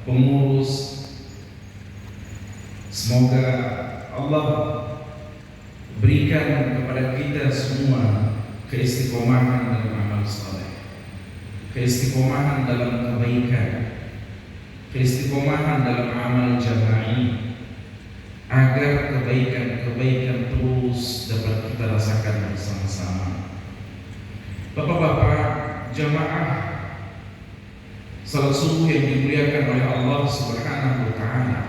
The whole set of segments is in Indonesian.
pengurus. Semoga Allah berikan kepada kita semua keistiqomahan dalam amal saleh, keistiqomahan dalam kebaikan, keistiqomahan dalam amal jama'i, agar kebaikan-kebaikan terus dapat kita rasakan bersama-sama. Bapak-bapak jamaah salat subuh yang dimuliakan oleh Allah Subhanahu wa taala.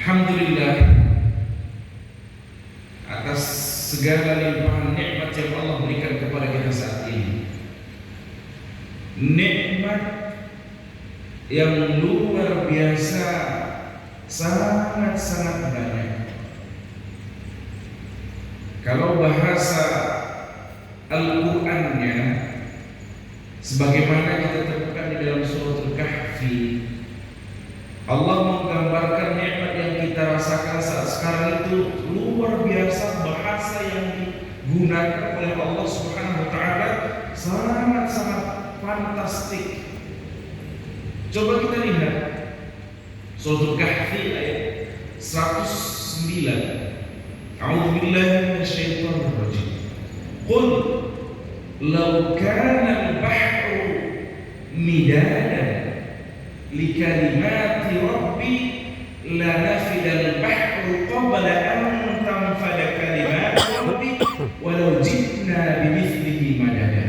Alhamdulillah atas segala limpahan nikmat yang Allah berikan kepada kita saat ini. Nikmat yang luar biasa, sangat-sangat banyak. Kalau bahasa Al-Qur'annya sebagaimana kita temukan di dalam surah Al-Kahfi, Allah menggambarkan nikmat yang kita rasakan saat sekarang itu luar biasa. Bahasa yang digunakan oleh Allah Subhanahu wa taala sangat-sangat fantastik. Coba kita lihat surah Al-Kahfi ayat 109. A'udzu billahi minasyaitonir rajim. Qul law kana al-bahru midadan li kalimati rabbi la nafida al-bahru qabla an tanfada kalimatu rabbi walau ji'na bimithlihi madada.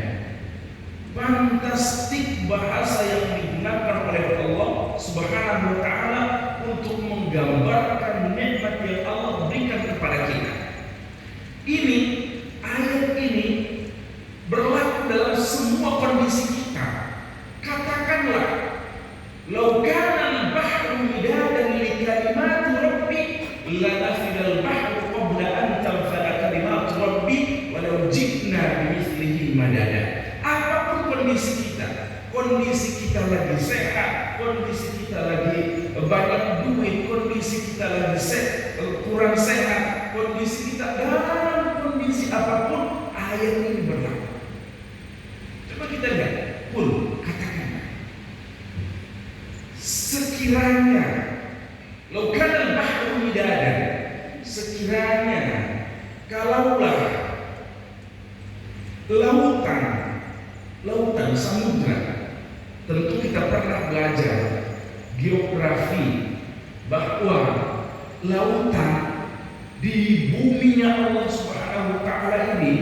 Fantastik bahasa yang digunakan oleh Allah Subhanahu wa taala untuk menggambarkan nikmat yang Allah berikan kepada kita. Ini ayat ini berlaku dalam semua kondisi kita. Katakanlah, "Lau kana al-bahru midadan li kalimati rabbi la nafida al-bahru qabla an tanfada kalimatu rabbi walau ji'na bimithlihi madada." Apapun kondisi kita lagi sehat, kondisi kita lagi banyak duit, kondisi kita lagi kurang sehat, kondisi kita dalam kondisi apapun, ayat ini berlaku. Coba kita lihat, katakan, sekiranya laukana al-bahru midadan, sekiranya kalaulah lautan samudra. Tentu kita pernah belajar geografi bahwa lautan di buminya Allah Subhanahu wa taala ini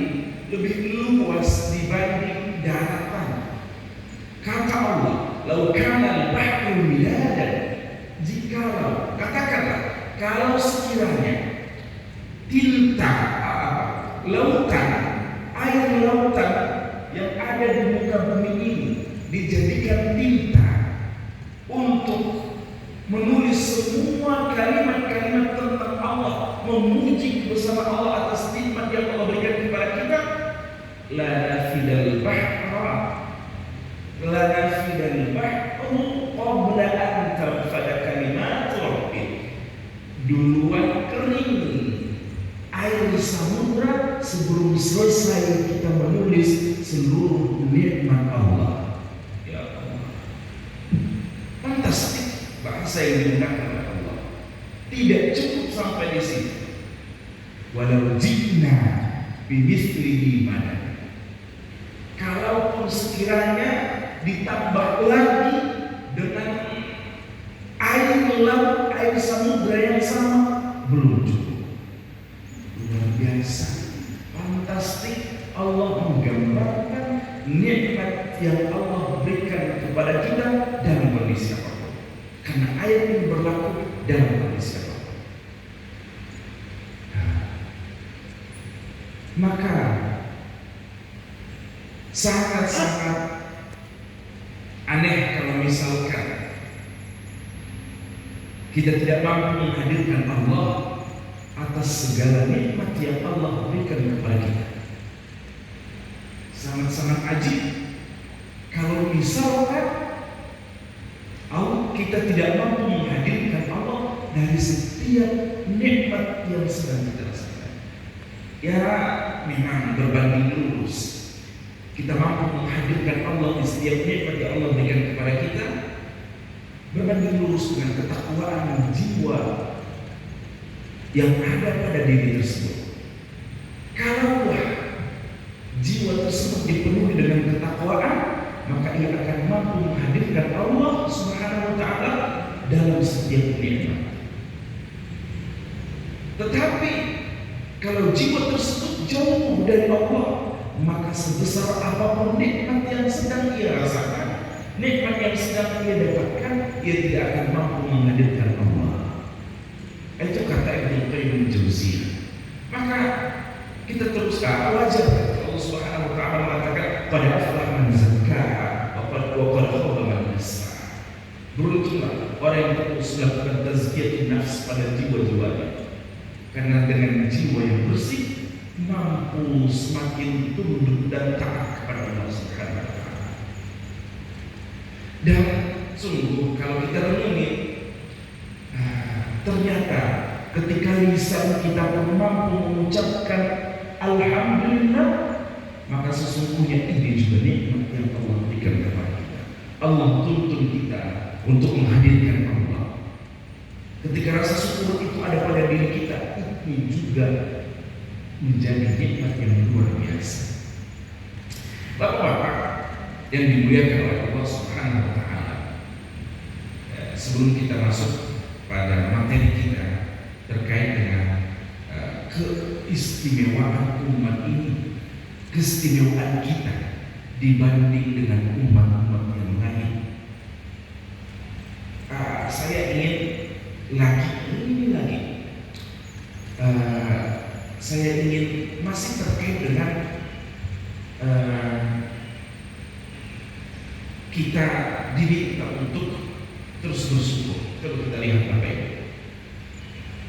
lebih luas dibanding daratan. Kata Allah, "Lau kana al-bahru midadan", jikalau, katakanlah, kalau sekiranya tinta lautan, air lautan yang ada di muka bumi ini dijadikan tinta untuk menulis semua kalimat-kalimat tentang Allah, memuji kebesaran Allah atas nikmat yang Allah berikan kepada kita, la nafidal bahru qabla an tanfada kalimatu rabbi. Duluan kering air samudra sebelum selesai kita menulis seluruh nikmat Allah. Fantastik bahasa yang digunakan oleh Allah. Tidak cukup sampai di sini. Walau ji'na bimithlihi madada. Kalaupun sekiranya ditambah lagi dengan air laut, air samudra yang sama, belum cukup. Luar biasa, fantastik. Allah menggambarkan nikmat yang Allah berikan kepada kita dalam kondisi apapun. Karena ayat ini berlaku dalam kondisi apapun. Maka sangat-sangat aneh kalau misalkan kita tidak mampu menghadirkan Allah atas segala nikmat yang Allah berikan kepada kita. Sangat-sangat ajib kalau misalkan kita tidak mampu menghadirkan Allah dari setiap nikmat yang sedang kita rasakan. Ya memang berbanding lurus kita mampu menghadirkan Allah di setiap nikmat yang Allah berikan kepada kita, berbanding lurus dengan ketakwaan jiwa yang ada pada diri tersebut. Kalaulah jiwa tersebut dipenuhi dengan ketakwaan, maka ia akan mampu menghadirkan Allah Subhanahu wa taala dalam setiap nikmat. Tetapi kalau jiwa tersebut jauh dari Allah, maka sebesar apapun nikmat yang sedang ia rasakan, nikmat yang sedang ia dapatkan, ia tidak akan mampu menghadirkan Allah. Itu kata Ibnu Qayyim Jauziyah. Maka kita terus wajar Allah Subhanahu wa taala mengatakan qad aflaha man zakkaha wa qad khaba man dassaha. Beruntunglah orang yang terus melakukan tazkiyatun nafs pada jiwa-jiwanya. Karena dengan jiwa yang bersih mampu semakin tunduk dan taat kepada Allah Subhanahu wa taala. Dan sungguh kalau kita renungi, ternyata ketika lisan kita pun mampu mengucapkan alhamdulillah, maka sesungguhnya ini juga nikmat yang Allah berikan kepada kita. Allah tuntun kita untuk menghadirkan Allah. Ketika rasa syukur itu ada pada diri kita, ini juga menjadi nikmat yang luar biasa. Bapak-bapak yang dimuliakan oleh Allah Subhanahu wa taala, sebelum kita masuk pada materi kita terkait dengan keistimewaan umat ini, keistimewaan kita dibanding dengan umat-umat yang lain, saya ingin saya ingin masih terkait dengan kita didik kita untuk terus bersyukur. Kalau kita lihat apa ini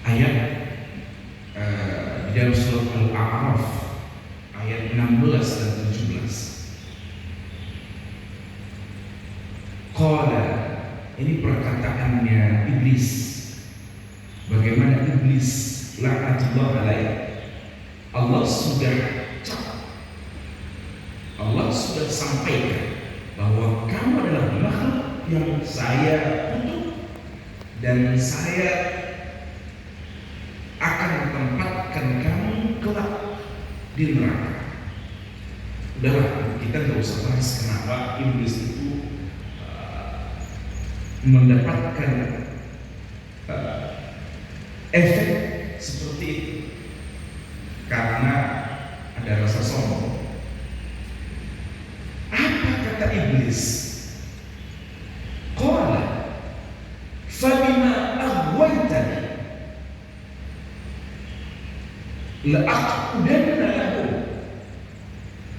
ayat di dalam surat Al-A'raf ayat 16 dan 17. Qala, ini perkataannya iblis. Bagaimana iblis laknatullah alaih, Allah sudah sampaikan bahwa kamu adalah makhluk yang saya kutuk dan saya akan tempatkan kamu kelak di neraka. Udahlah, kita nggak usah bahas kenapa iblis itu mendapatkan efek seperti itu, karena ada rasa sombong. Apa kata iblis? Qala fabima aghwaytani la'aqudanna lahum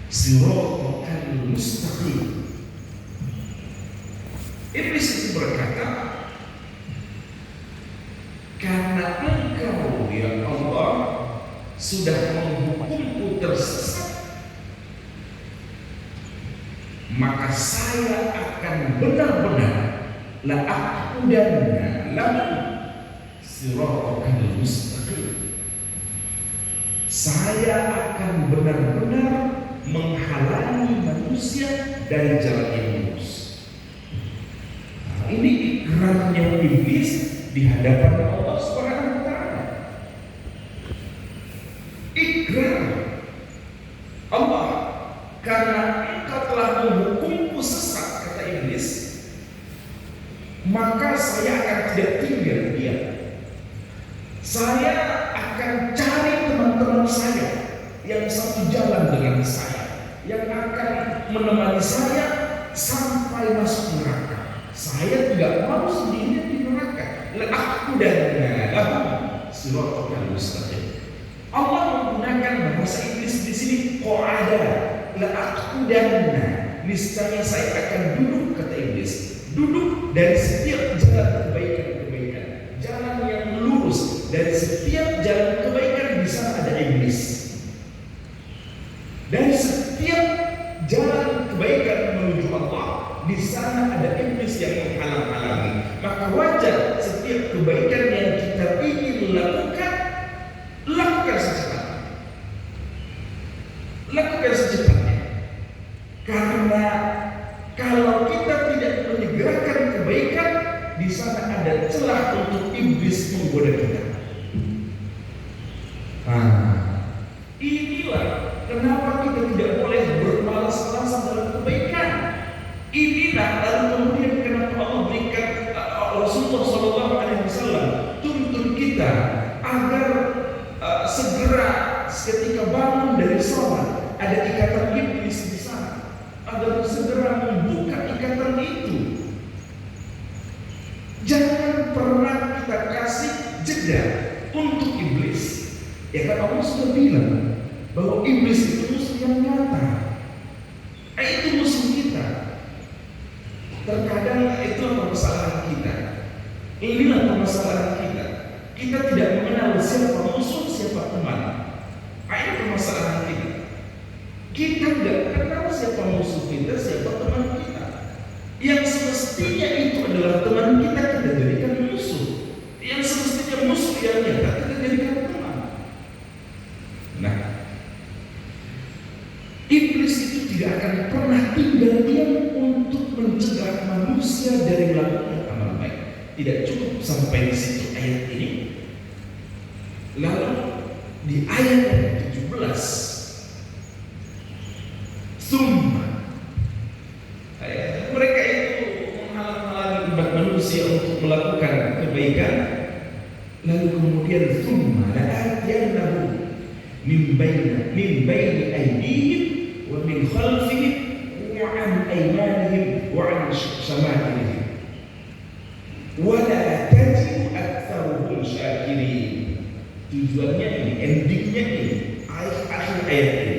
siratal mustaqim. Iblis itu berkata, karena engkau ya Allah sudah menghukumku tersesat, maka saya akan benar-benar la'aqudanna lahum siratal mustaqim. Saya akan benar-benar menghalangi manusia dari jalan yang lurus. Ini ikrarnya iblis di hadapan Allah Subhanahu wa taala. Ikrar Allah, karena engkau telah menghukumku sesat, kata iblis, maka saya akan tidak tinggal diam. Saya akan cari teman-teman saya yang satu jalan dengan saya, yang akan menemani saya sampai masuk neraka. Saya tidak mau sendirian di neraka. La'aqudanna lahum siratal mustaqim. Allah menggunakan bahasa Inggris di sini qa'ada. La'aqudanna, niscaya saya akan duduk, kata iblis. Duduk dari setiap jalan kebaikan-kebaikan, jalan yang lurus. Dari setiap jalan kebaikan di sana ada iblis. Dari setiap jalan kebaikan menuju Allah, di sana ada iblis yang menghalang-halangi. Maka wajar setiap kebaikan yang kita ingin lakukan, lakukan secepatnya. kalau kita tidak menyegerakan kebaikan, di sana ada celah untuk iblis menggoda kita. Inilah kenapa kita tidak boleh bermalas-malasan dalam kebaikan. Inilah lalu kemudian kenapa Allah berikan Rasulullah SAW tuntun kita agar segera ketika bangun dari sholat ada ikatan iblis di sana, agar segera membuka ikatan itu. Jangan pernah kita kasih jeda untuk iblis. Ya kan Allah sudah bilang bahwa iblis itu musuh yang nyata. Itu musuh kita. Terkadang itu permasalahan kita. Inilah permasalahan kita. Kita tidak mengenal siapa musuh, siapa teman. Ini permasalahan kita. Kita tidak kenal siapa musuh kita, siapa teman kita. Yang semestinya itu adalah teman kita, kita jadikan musuh. Yang semestinya musuh yang nyata, kita jadikan teman. Nah, iblis itu tidak akan pernah tinggal diam untuk mencegah manusia dari melakukan amal baik. Tidak cukup sampai di situ ayat ini. Lalu di ayat yang 17, mereka itu menghalang-halangi umat manusia untuk melakukan kebaikan. Lalu kemudian la'atiyannahum min baini aydihim wa min khalfihim wa an aymanihim wa an shama'ilihim wa la tajidu aktsaruhum syakirin. Tujuannya ini, endingnya ini, akhir ayat ini,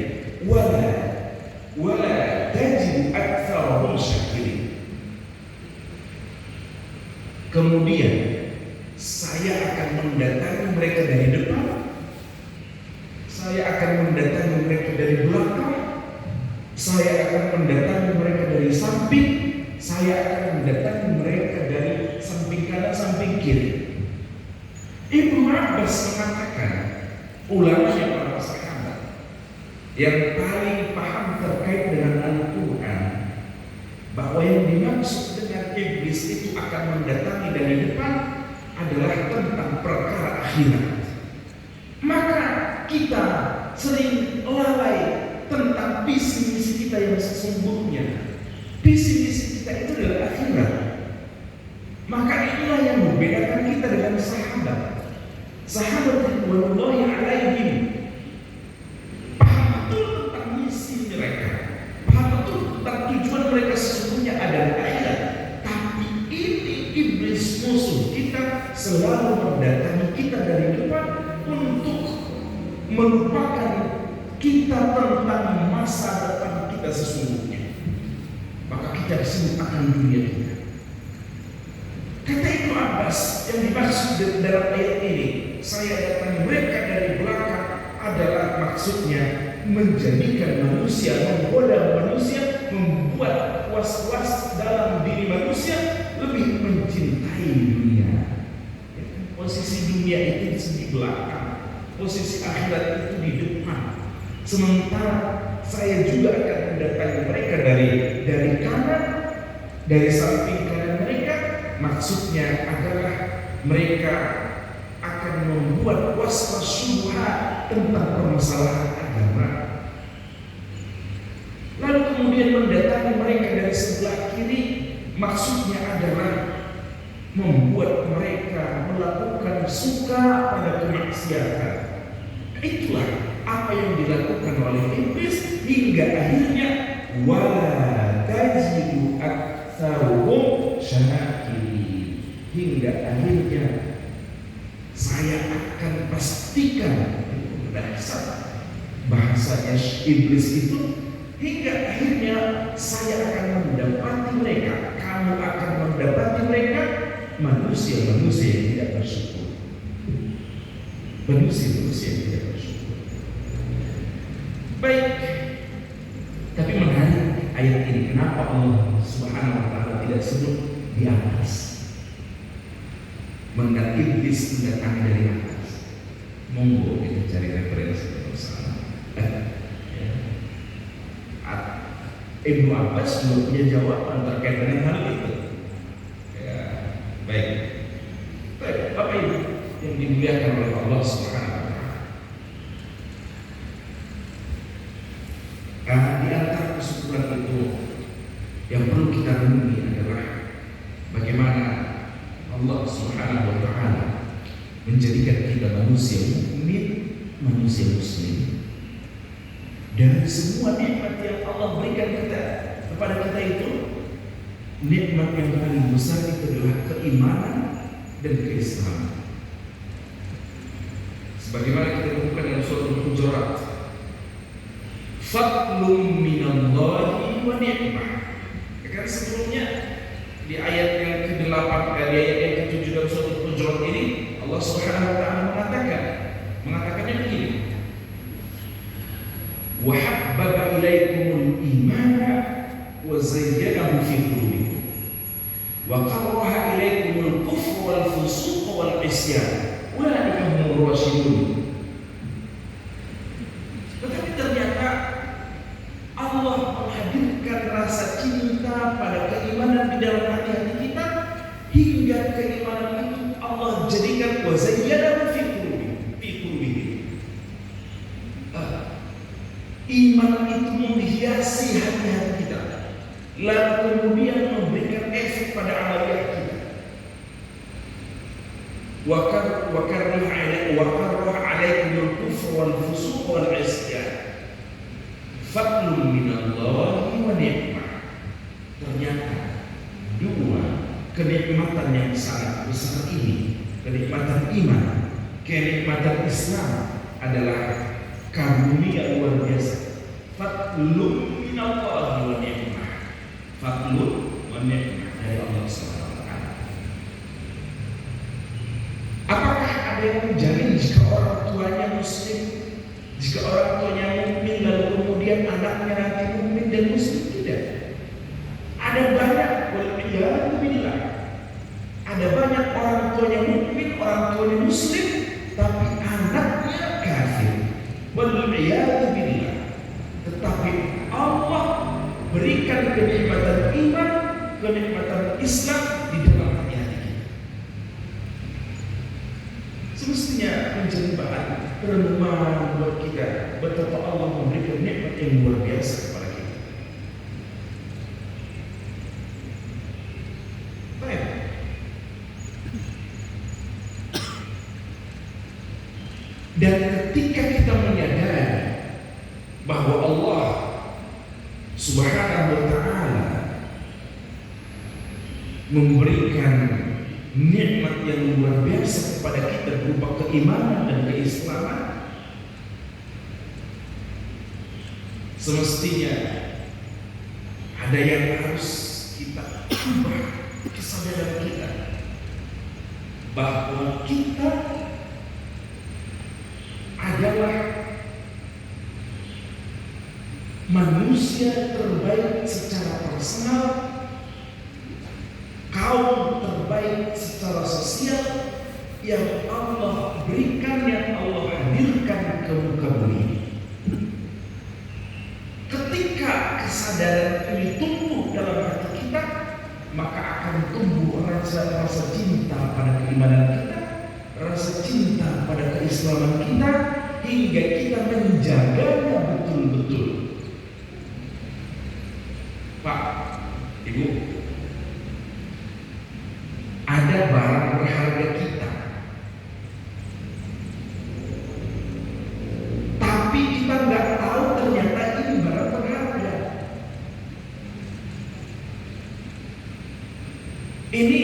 wala tajidu aktsaruhum syakirin. Kemudian saya akan mendatangi mereka dari depan, saya akan mendatangi mereka dari belakang, saya akan mendatangi mereka dari samping, saya akan mendatangi mereka dari samping kanan, samping kiri. Ibnu Abbas mengatakan, ulama yang para sahabat yang paling paham terkait dengan Al-Quran, bahwa yang dimaksud dengan iblis itu akan mendatangi dari depan adalah tentang perkara akhirat. Maka kita sering lalai tentang visi misi kita yang sesungguhnya. Visi misi kita itu adalah akhirat. Maka inilah yang membedakan kita dengan sahabat. Sahabat ridwanullahi alaihim paham betul tentang misi mereka, paham betul tentang tujuan mereka sesungguhnya adalah akhirat. Tapi ini iblis musuh kita selalu mendatangi kita dari depan untuk melupakan kita tentang masa depan kita sesungguhnya. Maka kita disebut akan dunia kita. Kata Ibnu Abbas, yang dimaksud dalam ayat ini, saya datangi mereka dari belakang, adalah maksudnya menjadikan manusia, menggoda manusia, membuat was-was dalam diri manusia lebih mencintai dunia. Posisi dunia itu di sisi belakang, posisi akhirat itu di depan. Sementara saya juga akan mendatangi mereka dari kanan, dari samping kanan mereka. Maksudnya adalah mereka akan membuat was-was syubhat tentang permasalahan agama. Lalu kemudian mendatangi mereka dari sebelah kiri, maksudnya adalah membuat mereka melakukan suka pada kemaksiatan. Itulah apa yang dilakukan oleh iblis hingga akhirnya wala tajidu aktsaruhum syakirin. Hingga akhirnya saya akan pastikan, bahasanya iblis itu, hingga akhirnya saya akan mendapati mereka, kamu akan mendapati mereka manusia-manusia yang tidak bersyukur. Manusia-manusia yang tidak bersyukur. Baik, tapi menarik ayat ini, kenapa Allah Subhanahu wa Ta'ala tidak sebut di atas? Mendat iblis mendatangi dari atas. Monggo kita cari referensi bersama. Ibnu Abbas juga punya jawaban terkait dengan hal itu. Ya, baik. Baik, apa itu yang dimuliakan oleh Allah Subhanahu wa taala? Di antara kesyukuran itu yang perlu kita renungi adalah bagaimana Allah Subhanahu wa taala menjadikan kita manusia mukmin, manusia muslim. Dan semua nikmat yang Allah berikan kepada kita itu, nikmat yang paling besar itu adalah keimanan dan keislaman. Sebagaimana kita temukan dalam surat Al-Hujurat, fadlun minallahi wa ni'mah. Kan sebelumnya di ayat yang ke-8 di ayat yang ke-7 dalam surat Al-Hujurat ini Allah Subhanahu wa taala mengatakannya begini. Wa habbaba ilaikumul imana wa zayyanahu fi qulubikum wa karaha ilaikumul kufra wal fusuqa wal isyan ulaika humur rasyidun. Tetapi ternyata Allah menghadirkan rasa cinta pada keimanan di dalam hati-hati kita, hingga keimanan itu Allah jadikan wa zayyanahu fi qulubikum. Iman itu menghiasi hati-hati kita, lalu kemudian memberikan efek pada amaliyah kita. Wa karraha alaikumul kufra wal fusuq wal isyan fadlun minallahi wa ni'mah. Ternyata dua kenikmatan yang sangat besar ini, kenikmatan iman, kenikmatan Islam, adalah karunia luar biasa. Fadlun minallahi wa ni'mah. Fadlun wa ni'mah dari Allah SWT. Apakah ada yang menjamin jika orang tuanya muslim, jika orang tuanya mukmin lalu kemudian anaknya nanti mukmin dan muslim? Tidak. Ada banyak, waliyadzubillah, ada banyak orang tuanya mukmin, orang tuanya muslim, tapi anaknya kafir. Waliyadzubillah. Tetapi Allah berikan kenikmatan iman, kenikmatan Islam di dalam hati-hati kita. Semestinya menjadi bahan renungan buat kita betapa Allah memberikan nikmat yang luar biasa kepada kita. Baik. Dan ketika kita menyadari bahwa Allah Subhanahu wa taala memberikan nikmat yang luar biasa kepada kita berupa keimanan dan keislaman, semestinya ada yang harus kita ubah kesadaran kita bahwa kita adalah manusia terbaik secara personal, kaum terbaik secara sosial yang Allah berikan, yang Allah hadirkan ke muka bumi. Ketika kesadaran ini tumbuh dalam hati kita, maka akan tumbuh rasa cinta pada keimanan kita, rasa cinta pada keislaman kita, hingga kita menjaganya betul-betul. Pak, Ibu, ada barang berharga kita, tapi kita nggak tahu ternyata ini barang berharga. Ini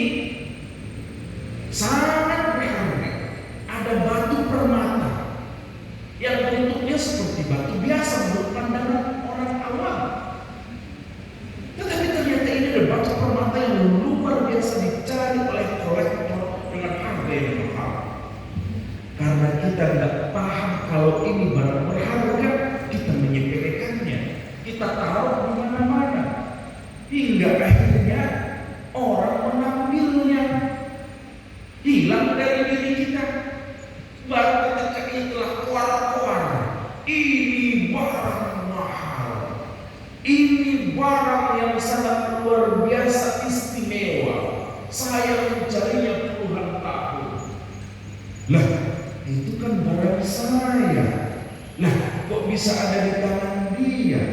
sangat berharga. Ada batu permata yang bentuknya seperti batu biasa menurut pandangan orang awam. Tetapi ternyata ini adalah batu permata yang luar biasa dicari oleh kolektor dengan harga yang mahal. Karena kita tidak paham kalau ini barang berharga, kita menyepelekannya, kita taruh di mana-mana, hingga akhirnya orang mengambilnya, hilang dari diri kita. Baru ketika itulah keluar-keluar, ini barang mahal, ini barang saya. Nah, kok bisa ada di tangan dia?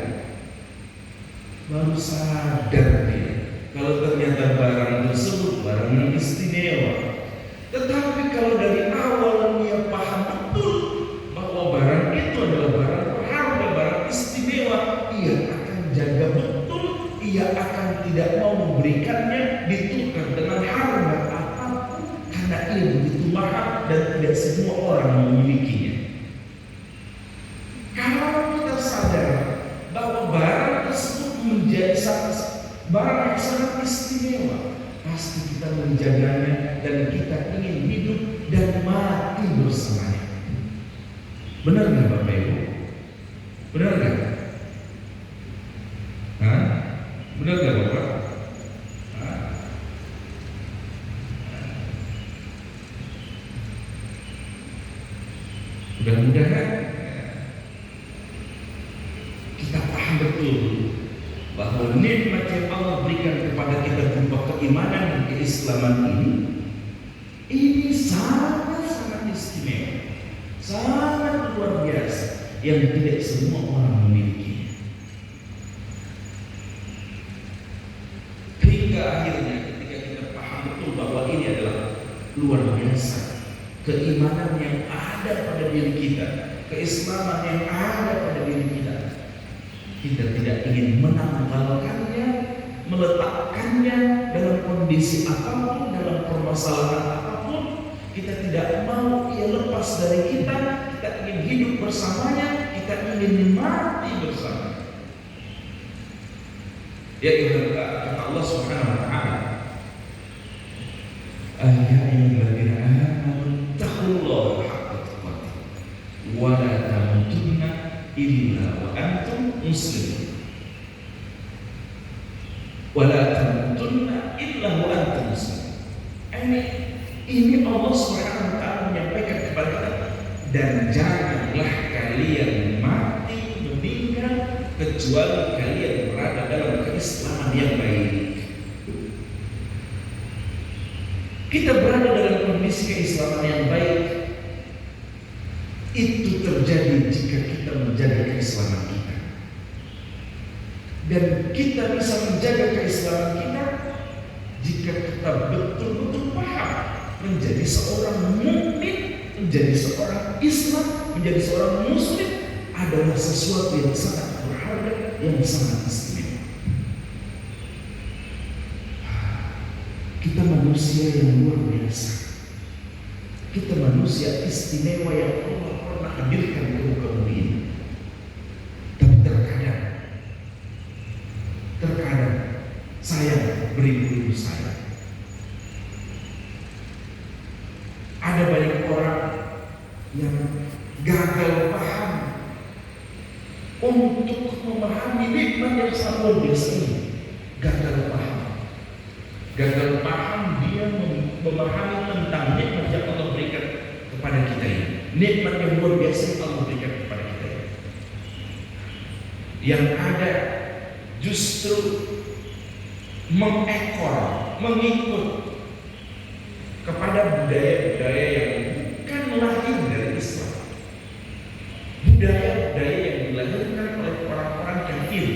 Baru sadar dia kalau ternyata barang tersebut barang yang istimewa. Tetapi kalau dari awal dia paham betul bahwa barang itu adalah barang berharga, barang istimewa, ia akan jaga betul, ia akan tidak mau memberikannya ditukar dengan harga apapun, karena ia begitu mahal dan tidak semua orang memilikinya. Kalau kita sadar bahwa barang tersebut menjadi barang yang sangat istimewa, pasti kita menjaganya dan kita ingin hidup dan mati bersamanya. Benar nggak Bapak Ibu? Benar nggak? Hah? Benar nggak Bapak? Hah? Mudah-mudahan kita paham betul bahwa nikmat yang Allah berikan kepada kita berupa keimanan dan keislaman ini sangat-sangat istimewa, sangat luar biasa, yang tidak semua orang memilikinya. Hingga akhirnya ketika kita paham betul bahwa ini adalah luar biasa, keimanan yang ada pada diri kita, keislaman yang ada pada diri kita, kita tidak ingin menanggalkannya, meletakkannya dalam kondisi apapun, dalam permasalahan apapun. Kita tidak mau ia lepas dari kita. Kita ingin hidup bersamanya, kita ingin mati bersama. Ya, kata Allah Subhanahu wa taala, ayyuhalladzina amanu taqullaha haqqa tuqatih wa la tamutunna illa wa antum muslimun. Wa la tamutunna illa wa antum muslimun. Ini Allah Subhanahu wa taala menyampaikan kepada kita, dan janganlah kalian mati meninggal kecuali kalian berada dalam keislaman yang baik. Kita berada dalam kondisi keislaman yang baik itu terjadi jika kita menjaga keislaman kita. Dan kita bisa menjaga keislaman kita jika kita betul-betul paham menjadi seorang mukmin, menjadi seorang Islam, menjadi seorang Muslim adalah sesuatu yang sangat berharga, yang sangat istimewa. Kita manusia yang luar biasa. Kita manusia istimewa yang Allah pernah hadirkan ke muka bumi ini. Tapi terkadang saya beribu-ribu saya. Ada banyak orang yang gagal paham untuk memahami nikmat yang sangat luar biasa ini. Gagal paham dia memahami tentang nikmat yang Allah berikan kepada kita ini. Nikmat yang luar biasa yang Allah berikan kepada kita ini. Yang ada justru mengikut kepada budaya-budaya yang bukan lahir dari Islam, budaya-budaya yang dilahirkan oleh orang-orang kafir,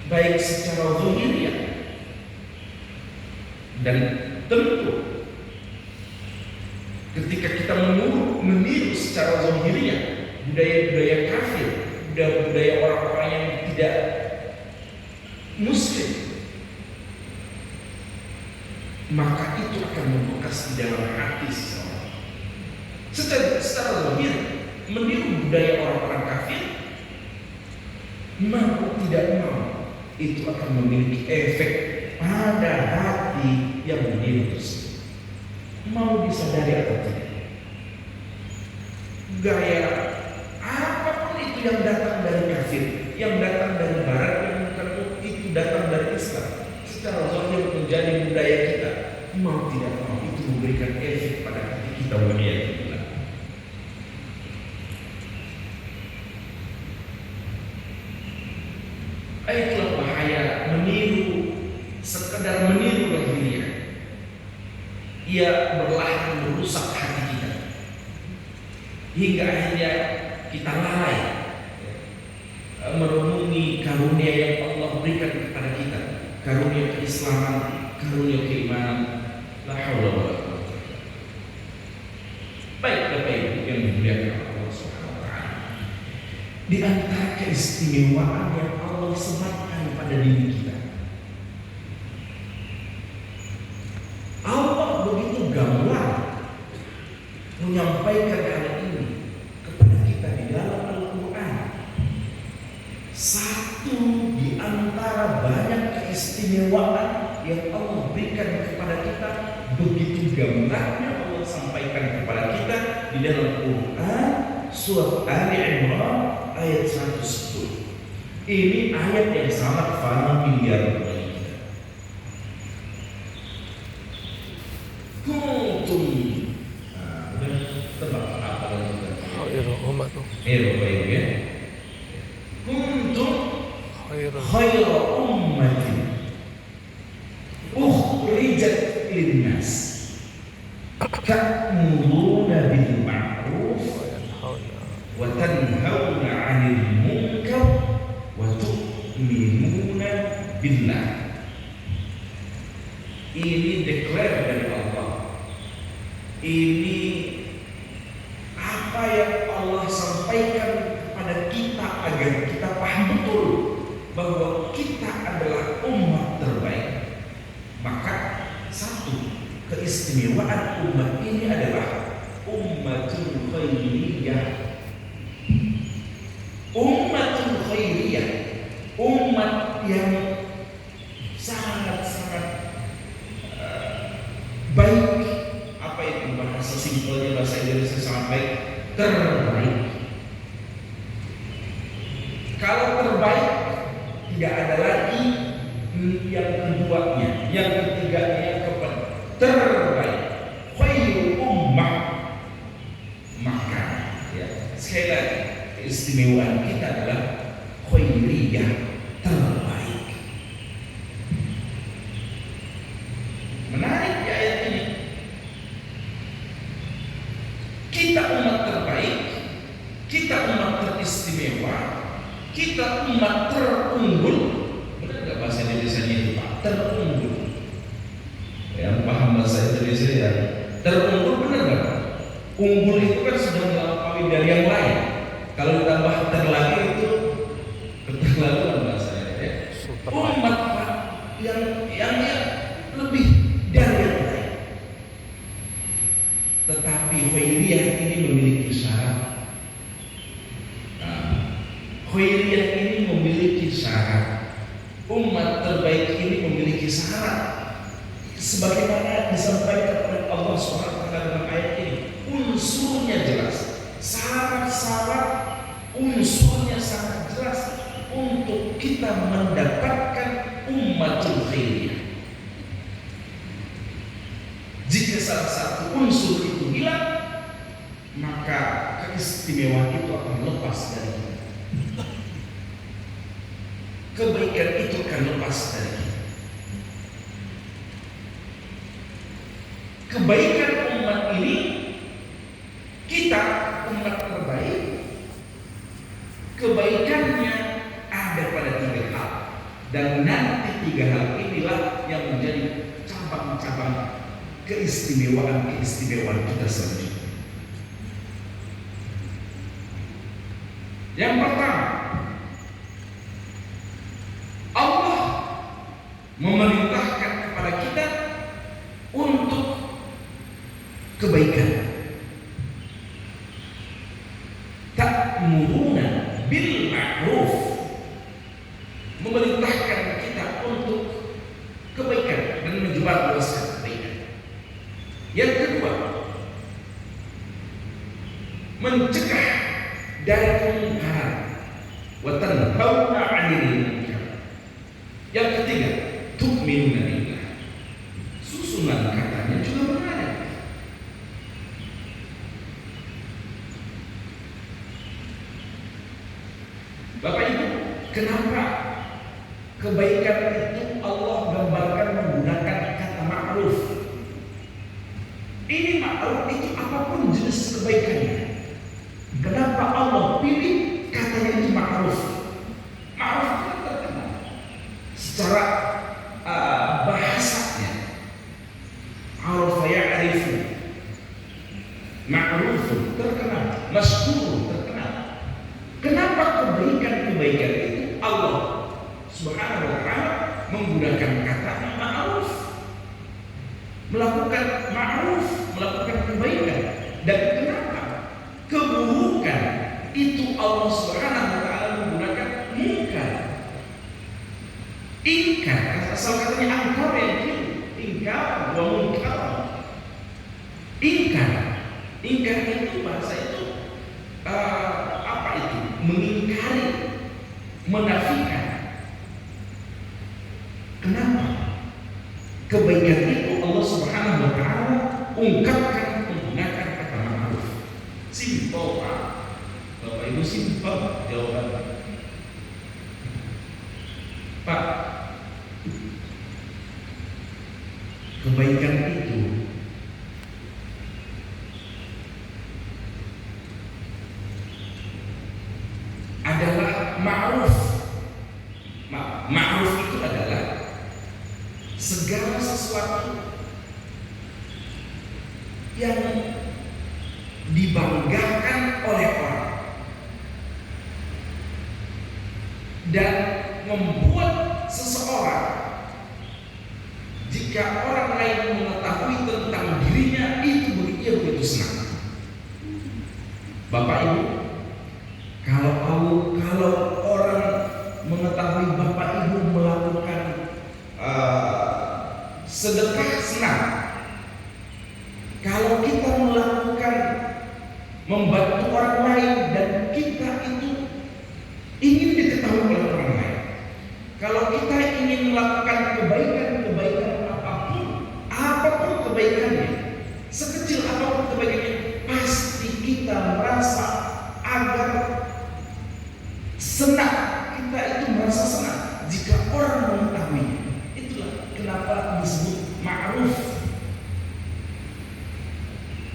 baik secara zahiriah dan tentu ketika kita meniru secara zahiriah budaya-budaya kafir, budaya-budaya orang-orang yang tidak Muslim, maka itu akan membekas di dalam hati seseorang. Secara zahir meniru budaya orang-orang kafir, mau tidak mau itu akan memiliki efek pada hati yang meniru tersebut. Mau disadari atau tidak, gaya apapun itu yang datang dari kafir, yang datang dari barat, yang bukan itu datang dari Islam, secara zahir menjadi budaya kita, mau tidak mau itu memberikan efek pada hati kita. Waliyadzubillah. Itulah bahaya meniru, sekedar meniru lahiriah. Ia berlahan merusak hati kita. hingga akhirnya kita lalai merenungi karunia yang Allah berikan kepada kita, karunia keislaman, karunia keimanan. La haula wala quwwata. Baik Bapak Ibu yang dimuliakan Allah Subhanahu wa taala, di antara keistimewaan yang Allah sematkan pada diri kita, Allah begitu gamblang menyampaikan hal ini kepada kita di dalam Al-Quran. Satu di antara banyak keistimewaan yang Allah berikan kepada kita, begitu gamblangnya Allah sampaikan kepada kita di dalam Quran surat Ali Imran ayat 110. Ini ayat yang sangat familiar bagi kita. Kuntum tebak apa lagi? Ya. Kuntum khayra ummatin ukhrijat linnas ta'muruna bil ma'ruf wa tanhauna 'anil munkar wa tu'minuna billah. Ini declare dari Allah. Ini apa yang Allah sampaikan kepada kita agar kita paham betul bahwa kita adalah umat terbaik. Maka satu keistimewaan umat ini adalah ummatul khairiyah. Ummatul khairiyah, umat yang sangat-sangat baik. Apa itu bahasa simpelnya, bahasa Indonesia sangat baik, terbaik. Kalau terbaik tidak ada lagi yang keduanya, yang ketiganya, yang keempat, terbaik, khairul ummah. Maka ya, sekali lagi keistimewaan kita adalah khairiyah, terbaik. Menarik di ayat ini, kita umat terbaik, kita umat teristimewa, kita umat terunggul. Benar nggak bahasa Indonesia itu Pak? Terunggul. Yang paham bahasa Indonesia ya, terunggul benar nggak Pak? Unggul itu kan sudah melampaui dari yang lain. Kalau ditambah ter lagi itu keterlaluan bahasanya ya. Umat Pak yang lebih dari yang lain. Tetapi khairiyah ini memiliki syarat. Khairiyah ini memiliki syarat. Umat terbaik ini memiliki syarat. Sebagaimana disampaikan oleh Allah SWT dalam ayat ini, unsurnya jelas. Syarat-syarat unsurnya sangat jelas untuk kita mendapatkan ummatul khairiyah. Jika salah satu unsur itu hilang, maka keistimewaan itu akan lepas dari kita. Kebaikan itu akan lepas dari kita. Kebaikan umat ini, kita umat terbaik, kebaikannya ada pada 3 hal. Dan nanti 3 hal inilah yang menjadi cabang-cabang keistimewaan kita selanjutnya. Yang pertama, Allah memerintahkan kepada kita untuk kebaikan. Ta'muruna bil ma'ruf, memerintahkan kita untuk kebaikan dan menyebarluaskan kebaikan. Yang kedua, mencegah dari kemungkaran, wa tanhauna 'anil munkar. Yang ketiga, tu'minuna billah. Susunan katanya juga benar. Bapak Ibu, kenapa kebaikan itu Allah gambarkan menggunakan kata ma'ruf? Ini ma'ruf itu apapun jenis kebaikannya. Kenapa Allah pilih katanya itu ma'ruf? Ma'ruf itu terkenal secara bahasanya. Arafa ya'rifu, ma'rufun terkenal, masyhur terkenal. Kenapa kebaikan-kebaikan itu Allah Subhanahu wa ta'ala menggunakan kata ma'ruf, melakukan ma'ruf, melakukan kebaikan? Dan kenapa keburukan itu Allah Subhanahu wa ta'ala menggunakan munkar? Ingkar, asal katanya angkar yang ingkar wa munkar. Ingkar itu bahasa itu apa itu? Mengingkari, menafikan. Kenapa? Kebaikan itu Allah Subhanahu wa ta'ala ungkapkan menggunakan kata ma'ruf. Simpel, Pak. Bapak Ibu, simpel jawabannya. Pak, kebaikan itu adalah ma'ruf. Ma'ruf itu adalah segala sesuatu yang dibanggakan oleh orang dan membuat seseorang, jika orang lain mengetahui tentang dirinya, itu ia begitu senang. Bapak Ibu, kalau orang mengetahui Bapak Ibu melakukan sedekah, senang. Kalau kita melakukan membantu orang lain dan kita itu ingin diketahui oleh orang lain. Kalau kita ingin melakukan kebaikan apapun kebaikannya, sekecil apapun kebaikannya, pasti kita merasa agar senang. Kita itu merasa senang jika orang mengetahuinya. Itulah kenapa disebut ma'ruf.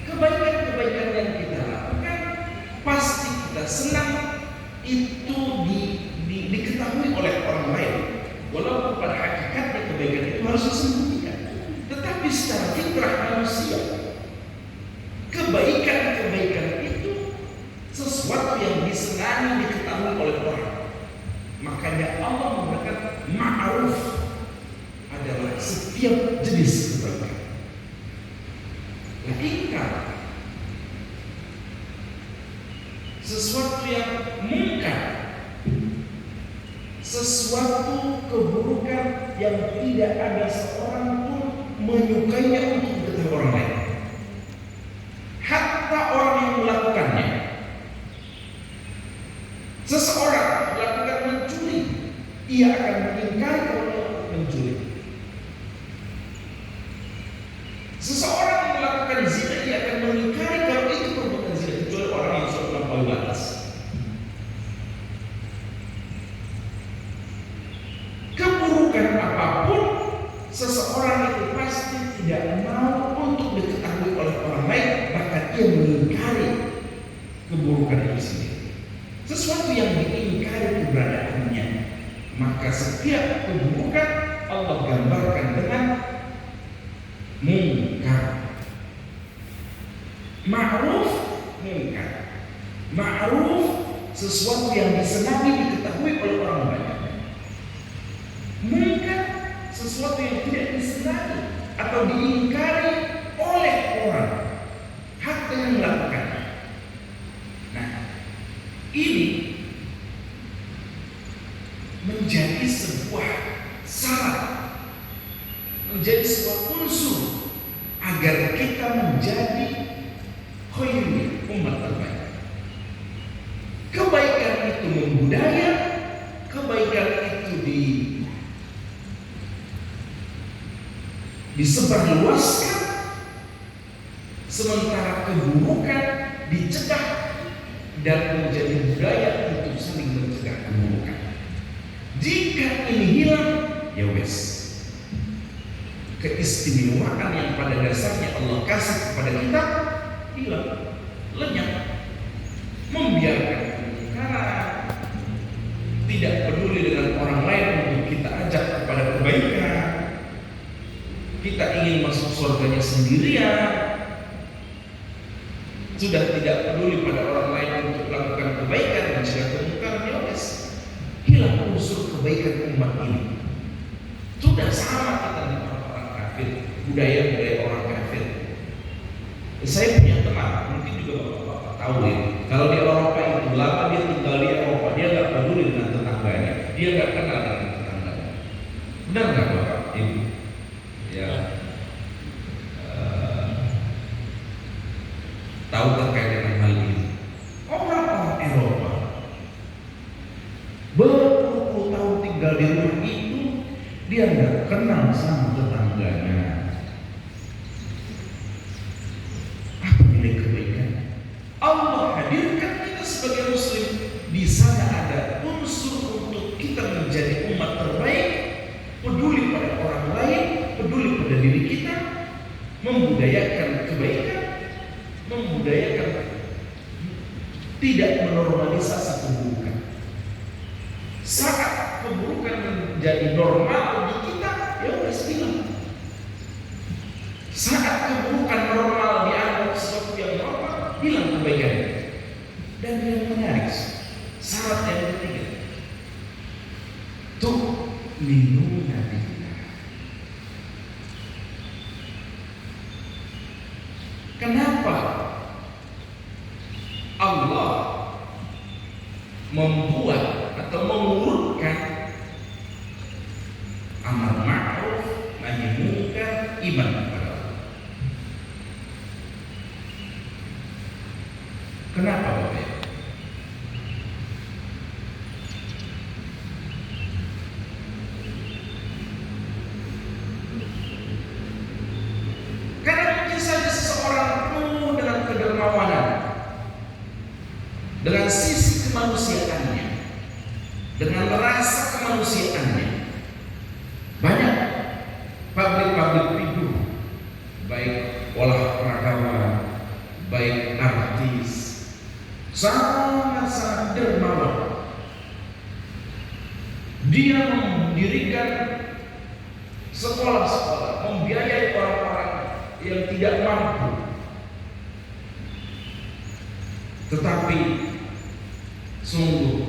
Kebaikan-kebaikan yang kita lakukan pasti kita senang itu diketahui oleh orang lain. Walaupun pada hakikatnya kebaikan itu harus disembunyikan, tetapi secara fitrah manusia, kebaikan-kebaikan itu sesuatu yang disenangi diketahui oleh orang. Makanya Allah menggunakan ma'ruf adalah setiap jenis kebaikan. Ingkar, sesuatu yang munkar, sesuatu keburukan yang tidak ada seorang pun menyukainya untuk diketahui orang lain. Hatta orang yang melakukannya. Seseorang melakukan mencuri, ia akan mengingkari kalau dia mencuri. Seseorang yang melakukan zina, ia akan mengingkari kalau itu perbuatan zina, kecuali orang yang sudah melampaui batas. Keburukan apapun, seseorang itu pasti tidak mau untuk diketahui oleh orang lain, bahkan ia mengingkari keburukan itu sendiri. Sesuatu yang diingkari keberadaannya, maka setiap keburukan Allah gambarkan dengan munkar. Ma'ruf, munkar. Ma'ruf, sesuatu yang disenangi diketahui oleh orang banyak. Munkar, sesuatu yang tidak disenangi atau diingkari oleh orang, hatta yang melakukannya. Nah, ini menjadi sebuah syarat, menjadi sebuah unsur agar kita menjadi khairul umat terbaik. Kebaikan itu membudaya, kebaikan itu disebarluaskan, sementara keburukan dicegah dan menjadi budaya untuk saling mencegah keburukan. Jika ini hilang, ya wes, keistimewaan yang pada dasarnya Allah kasih kepada kita hilang, lenyap. membiarkan kemungkaran, tidak peduli dengan orang lain untuk kita ajak kepada kebaikan. Kita ingin masuk surganya sendirian, sudah tidak peduli pada orang lain untuk melakukan kebaikan, mencegah kemungkaran, ya wes, hilang unsur kebaikan umat ini. Sudah sama kita dengan orang kafir, budaya orang kafir. Saya punya teman, mungkin juga bapak-bapak tahu ya, kalau di Eropa itu lama dia tinggal di Eropa, dia nggak peduli dengan tetangganya, dia nggak kenal dengan tetangganya. Benar nggak bapak? Ibu? Ya. Tahu terkait dengan hal ini. Orang-orang Eropa berpuluh-puluh tahun tinggal di rumah itu, dia nggak kenal sama tetangganya. Apa nilai kebaikan? Allah hadirkan kita sebagai Muslim. Di sana ada unsur untuk kita menjadi umat terbaik, peduli pada orang lain, peduli pada diri kita, membudayakan kebaikan, membudayakan tidak menormalisasi keburukan. Saat keburukan menjadi normal bagi kita, ya udah hilang. Saat keburukan normal dianggap sesuatu yang normal, hilang kebaikan. Dan yang menarik, syarat yang ketiga, tuh minum nabi. Kenapa Allah membuat atau mengurutkan amar ma'ruf nahi munkar iman kepada Allah? Kenapa Bapak? Karena mungkin saja seseorang penuh dengan kedermawanan, dengan sisi kemanusiaannya, dengan rasa kemanusiaannya. Banyak publik figur, baik olahragawan, baik artis, sangat-sangat dermawan. Dia mendirikan sekolah-sekolah, membiayai orang-orang yang tidak mampu. Tetapi sungguh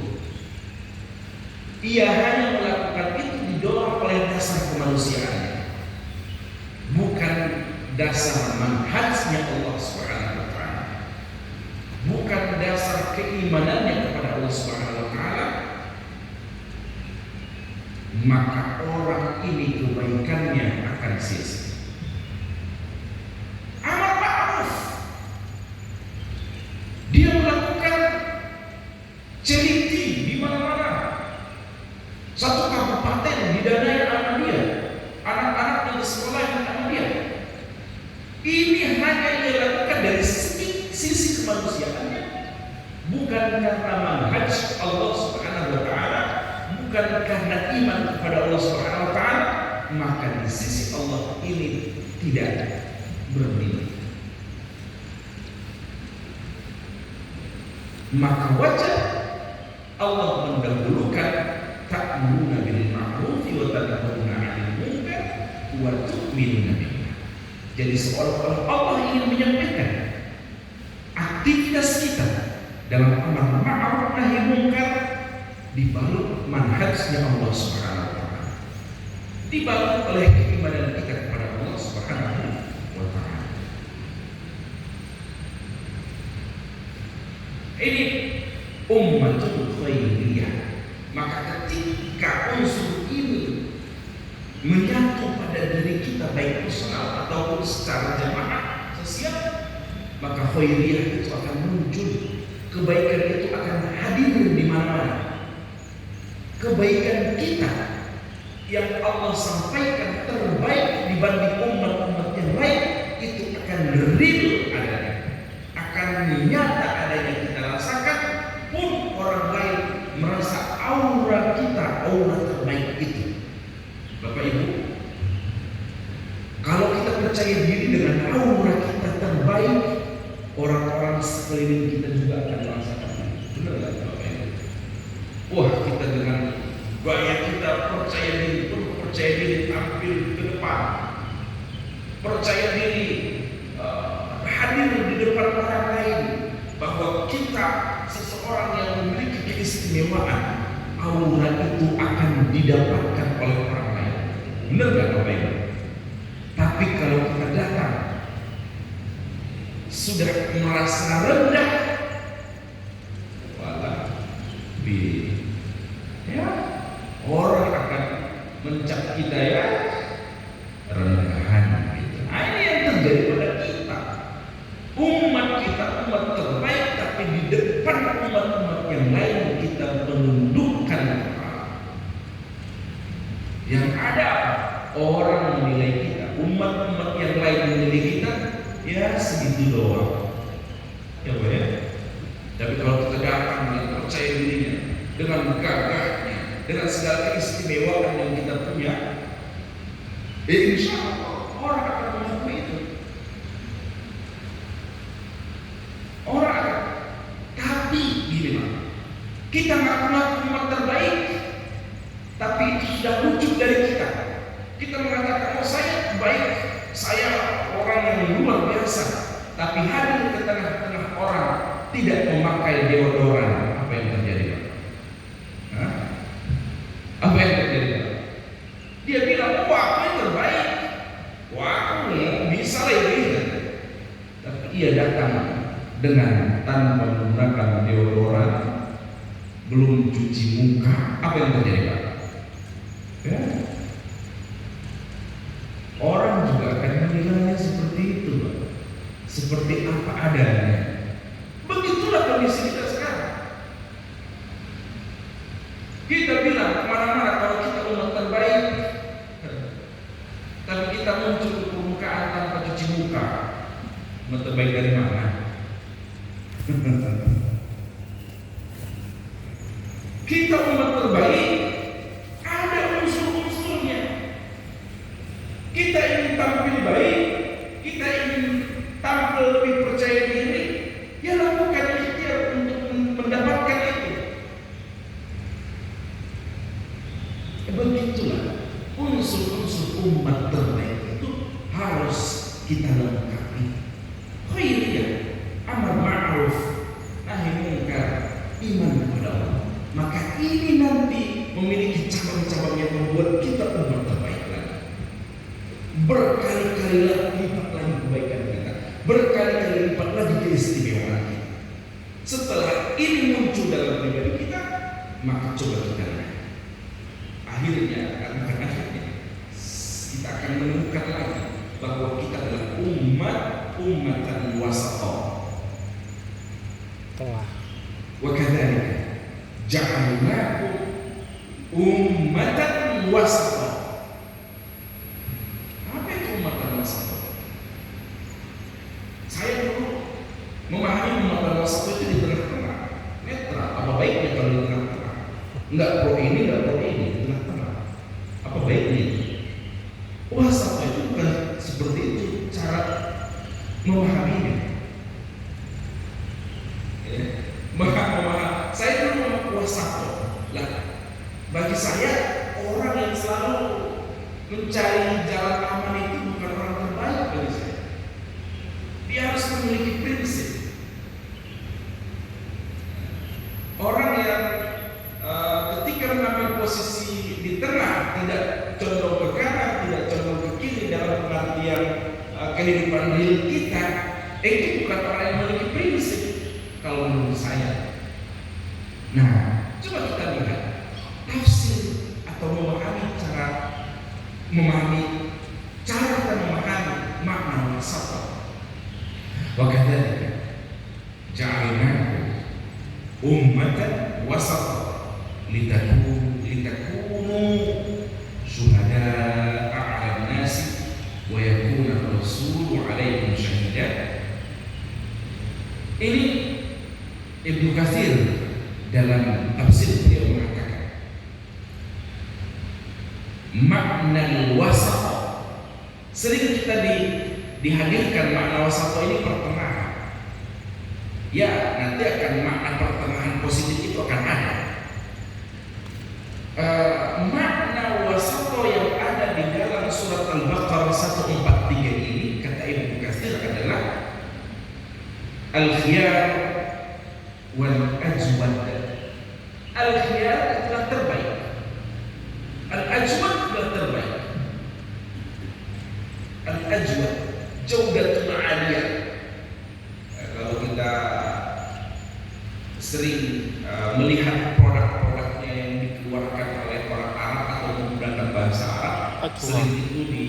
ia hanya melakukan itu didorong oleh dasar kemanusiaan, bukan dasar manhajnya Allah Subhanahu wa taala, bukan dasar keimanannya kepada Allah Subhanahu wa taala. Maka orang ini kebaikannya akan sia-sia. Amar ma'ruf, dia melakukan charity di mana-mana. Satu kabupaten didanai anak dia, anak-anak yang sekolah anak dia. Ini hanya dia lakukan dari sisi kemanusiaannya, bukan karena manhaj Allah Subhanahu wa taala, bukan karena iman kepada Allah Subhanahu wa taala. Maka di sisi Allah ini tidak bernilai. Maka wajar Allah mendahulukan ta'muruna bil ma'ruf wa tanhauna 'anil munkar wa tu'minuna billah. Jadi seolah-olah Allah ingin menyampaikan aktivitas kita dalam amar ma'ruf nahi munkar dibalut manhajnya Allah Subhanahu wa taala, dibalut oleh keimanan kita kepada Allah Subhanahu wa taala. Ini ummatul khairiyah. Maka ketika unsur ini menyatu pada diri kita, baik personal ataupun secara jamaah sosial, maka khairiyah itu akan muncul, kebaikan itu akan hadir di mana-mana. Kebaikan kita yang Allah sampaikan terbaik dibanding umat-umat yang lain itu akan real adanya, akan nyata adanya kita rasakan, pun orang lain merasa aura kita aura terbaik itu. Bapak Ibu, kalau kita percaya diri dengan aura kita terbaik, orang-orang sekeliling kita juga akan merasakan Benar nggak Bapak Ibu? Wah, kita dengan gaya kita percaya diri tampil ke depan, percaya diri hadir di depan orang lain, bahwa kita seseorang yang memiliki keistimewaan, aura itu akan didapatkan oleh orang lain. Benar nggak Bapak Ibu? Tapi kalau kita datang sudah merasa rendah, ya, orang akan mencap kita ya rendahan gitu. Nah, ini yang terjadi pada kita. Umat kita umat terbaik, tapi di depan umat-umat yang lain kita menundukkan kepala. Yang ada orang menilai kita, umat-umat yang lain menilai kita, ya segitu doang. Ya Pak ya. Tapi kalau kita datang dengan percaya dirinya, dengan gagahnya, dengan segala keistimewaan yang kita punya, insya Allah orang akan mengakui itu. Orang akan. Tapi gini Pak, kita ngaku-ngaku umat terbaik, tapi itu sudah wujud dari kita. Kita mengatakan, oh saya baik, saya orang yang luar biasa, tapi hadir ke tengah-tengah orang tidak memakai deodoran. Apa yang terjadi Pak? Apa yang terjadi Pak? Dia bilang, wah aku yang terbaik, wah aku bisa lagi. Tapi ia datang dengan tanpa menggunakan deodoran, belum cuci muka. Apa yang terjadi Pak? Ya. Orang juga akan menilainya seperti itu Pak. Seperti apa adanya. Begitulah kondisi kita sekarang. Kita bilang kemana-mana kalau kita umat terbaik, tapi kita muncul ke permukaan tanpa cuci muka. Umat terbaik dari mana? Kita umat terbaik, ada unsur-unsurnya. Kita ingin tampil baik, kita ingin tampil lebih percaya diri, ya lakukan ikhtiar untuk mendapatkan itu. Begitulah unsur-unsur umat terbaik itu harus kita lengkapi. Khairiyah, amar ma'ruf, nahi munkar, iman kepada Allah. Maka ini nanti memiliki cabang-cabang yang membuat kita umat terbaik lagi. Berkali-kali lipat lagi kebaikan kita, berkali-kali lipat lagi keistimewaan kita. Setelah ini muncul dalam pribadi kita, maka coba kita lihat. Akhirnya kita akan menemukan lagi bahwa kita adalah umatan wasata. Wa kadzalika ja'alnakum ummatan wasata. Apa itu umatan wasata? Saya dulu memahami umatan wasata itu di tengah-tengah, netral. Apa baiknya kalau di tengah-tengah? Enggak pro ini, enggak pro ini, di tengah-tengah. Apa baiknya? Wasata itu bukan seperti itu cara memahaminya. Saya dulu wasata. Lah, bagi saya orang yang selalu mencari jalan aman itu bukan orang terbaik bagi saya. Dia harus memiliki prinsip. Orang yang ketika mengambil posisi di tengah, tidak condong ke kanan, tidak condong ke kiri dalam pengertian kehidupan real kita, itu bukan orang yang memiliki prinsip kalau menurut saya. Nah, coba kita lihat tafsir atau memahami cara kita memahami makna wasata. Wa kadzalika ja'alnakum ummatan wasata litakunu syuhada'a 'alan nasi wa yakuna rasulu 'alaikum syahida. Ini Ibnu Katsir dalam tafsir beliau mengatakan makna wasata. Sering kita dihadirkan makna wasata ini pertengahan. Ya, nanti akan makna pertengahan positif itu akan ada. Makna wasato yang ada di dalam surat Al-Baqarah 143 ini kata Ibnu Katsir adalah al-khiyar wal ajwad. Al-khiyar adalah terbaik, al-ajwad adalah terbaik. Al-ajwad jaudatul aliyah. Kalau kita sering melihat produk-produknya yang dikeluarkan oleh orang Arab atau menggunakan bahasa Arab, sering itu di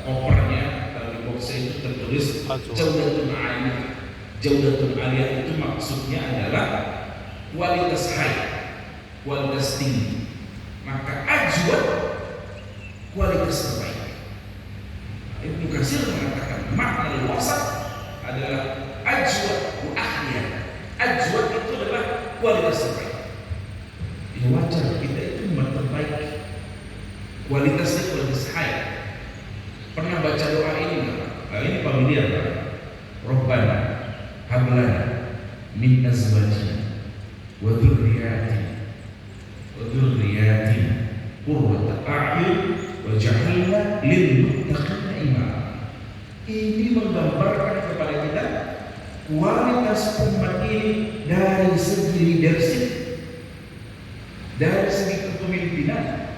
covernya atau di boxnya itu tertulis jaudatul aliyah. Jaudatul aliyah itu maksudnya adalah kualitas high, kualitas tinggi. Maka ajwad kualitas terbaik. Ibnu Katsir mengatakan makna wasat adalah ajwad wa akhyar. Ajwad itu adalah kualitas terbaik. Ya wajar kita itu terbaik. Kualitasnya kualitas high. Pernah baca doa ini enggak? Nah, ini familiar kan? Rabbana hab lana min azwajina wa dhurriyyatina qurrata a'yun waj'alna lil muttaqina imama. Ini menggambarkan kepada kita kualitas umat ini dari segi leadership, dari segi kepemimpinan.